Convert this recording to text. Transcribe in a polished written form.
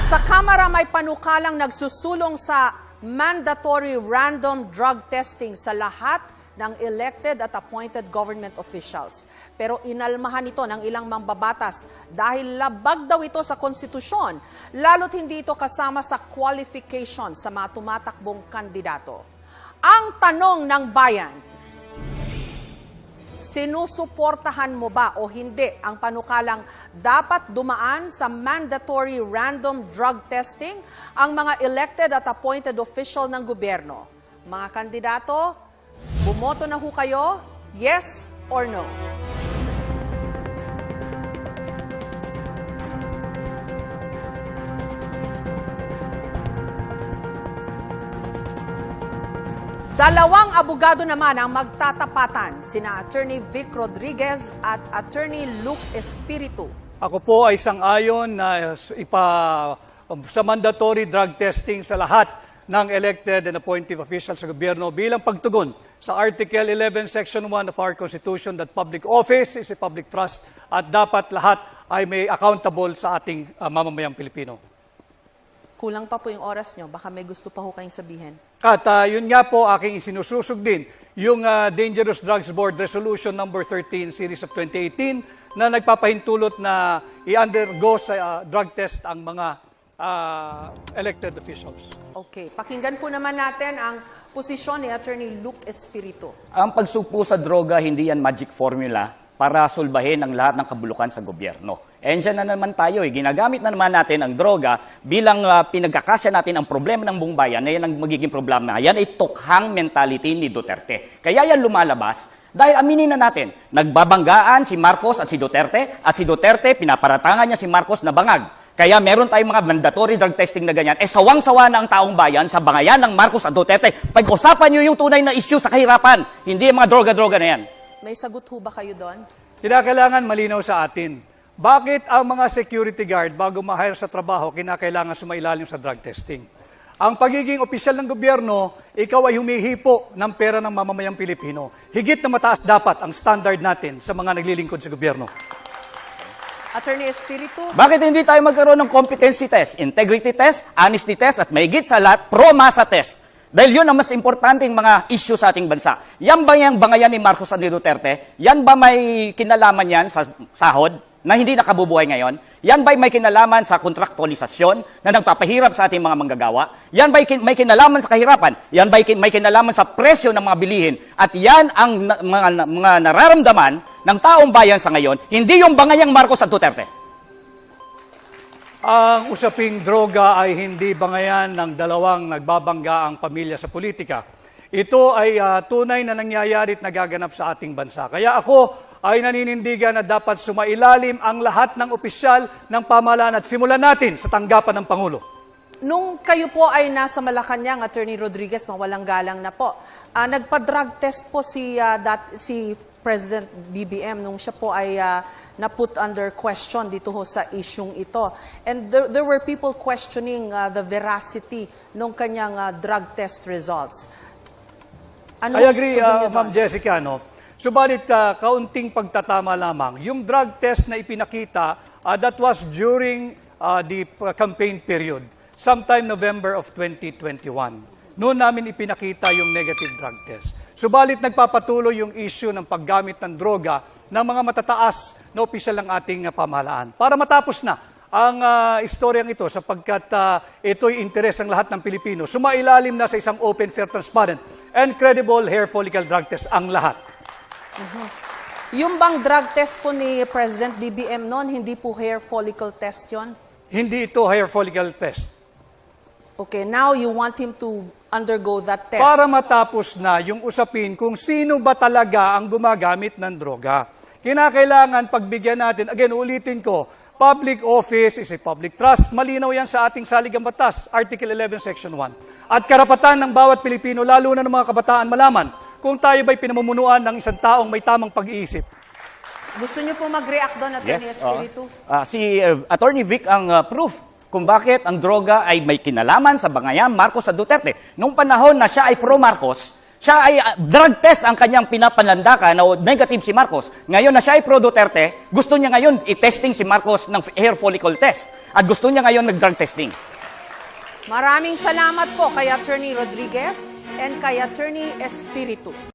Sa Kamara may panukalang nagsusulong sa mandatory random drug testing sa lahat ng elected at appointed government officials. Pero inalmahan ito ng ilang mambabatas dahil labag daw ito sa konstitusyon, lalo't hindi ito kasama sa qualification sa mga tumatakbong kandidato. Ang tanong ng bayan, sinusuportahan mo ba o hindi ang panukalang dapat dumaan sa mandatory random drug testing ang mga elected at appointed official ng gobyerno? Mga kandidato, bumoto na ho kayo, yes or no? Dalawang abogado naman ang magtatapatan, sina Attorney Vic Rodriguez at Attorney Luke Espiritu. Ako po ay sang-ayon na sa mandatory drug testing sa lahat ng elected and appointed officials sa gobyerno bilang pagtugon sa Article 11, Section 1 of our Constitution that public office is a public trust at dapat lahat ay may accountable sa ating mamamayang Pilipino. Kulang pa po yung oras nyo, baka may gusto pa ho kayong sabihin. At yun nga po aking isinususog din, yung Dangerous Drugs Board Resolution number 13 series of 2018 na nagpapahintulot na i-undergo sa drug test ang mga elected officials. Okay, pakinggan po naman natin ang posisyon ni Attorney Luke Espiritu. Ang pagsugpo sa droga, hindi yan magic formula para sulbahin ang lahat ng kabulukan sa gobyerno. Diyan na naman tayo, ginagamit na naman natin ang droga bilang pinagkakasya natin ang problema ng buong bayan na yan ang magiging problema. Yan ay tukhang mentality ni Duterte. Kaya yan lumalabas dahil aminin na natin, nagbabanggaan si Marcos at si Duterte pinaparatangan niya si Marcos na bangag. Kaya meron tayong mga mandatory drug testing na ganyan. Sawang-sawa na ang taong bayan sa bangayan ng Marcos at Duterte. Pag-usapan nyo yung tunay na issue sa kahirapan, hindi yung mga droga-droga na yan. May sagot ho ba kayo doon? Kinakailangan malinaw sa atin. Bakit ang mga security guard bago ma-hire sa trabaho, kinakailangan sumailalim sa drug testing? Ang pagiging opisyal ng gobyerno, ikaw ay humihipo ng pera ng mamamayang Pilipino. Higit na mataas dapat ang standard natin sa mga naglilingkod sa gobyerno. Attorney Espiritu? Bakit hindi tayo magkaroon ng competency test, integrity test, honesty test, at mahigit sa lahat, pro-masa test? Dahil yun ang mas importanteng mga issue sa ating bansa. Yan ba yung bangayan ni Marcos at ni Duterte? Yan ba may kinalaman yan sa sahod na hindi nakabubuhay ngayon? Yan ba may kinalaman sa kontraktualisasyon na nagpapahirap sa ating mga manggagawa? Yan ba may kinalaman sa kahirapan? Yan ba may kinalaman sa presyo ng mga bilihin? At yan ang mga nararamdaman ng taong bayan sa ngayon, hindi yung bangayang Marcos at Duterte. Ang usaping droga ay hindi bangayan ng dalawang nagbabangga ang pamilya sa politika. Ito ay tunay na nangyayari at nagaganap sa ating bansa. Kaya ako ay naninindigan na dapat sumailalim ang lahat ng opisyal ng pamahalaan at simulan natin sa tanggapan ng Pangulo. Nung kayo po ay nasa Malacanang, Attorney Rodriguez, mawalang galang na po, nagpa-drug test po si President BBM nung siya po ay na-put under question dito ho sa isyung ito. And there were people questioning the veracity ng kanyang drug test results. Ano I agree, tingin niyo Ma'am doon? Jessica, no? Subalit, kaunting pagtatama lamang. Yung drug test na ipinakita, that was during the campaign period, sometime November of 2021. Noon namin ipinakita yung negative drug test. Subalit nagpapatuloy yung issue ng paggamit ng droga ng mga matataas na opisyal ng ating pamahalaan. Para matapos na ang istoryang ito sapagkat ito'y interes ng lahat ng Pilipino. Sumailalim na sa isang open, fair, transparent, and credible hair follicle drug test ang lahat. Yung bang drug test po ni President BBM noon, hindi po hair follicle test yon? Hindi ito hair follicle test. Okay, now you want him to undergo that test. Para matapos na yung usapin kung sino ba talaga ang gumagamit ng droga. Kinakailangan pagbigyan natin, again, ulitin ko, public office is a public trust. Malinaw yan sa ating saligang batas, Article 11, Section 1. At karapatan ng bawat Pilipino, lalo na ng mga kabataan, malaman kung tayo ba'y pinamumunuan ng isang taong may tamang pag-iisip. Gusto niyo po mag-react doon, Attorney Espiritu? Si Attorney Vic ang proof kung bakit ang droga ay may kinalaman sa bangayan Marcos at Duterte. Nung panahon na siya ay pro-Marcos, Siya ay drug test ang kanyang pinapanlandakan na negative si Marcos. Ngayon na siya ay pro-Duterte, gusto niya ngayon i-testing si Marcos ng hair follicle test. At gusto niya ngayon nag-drug testing. Maraming salamat po kay Attorney Rodriguez and kay Attorney Espiritu.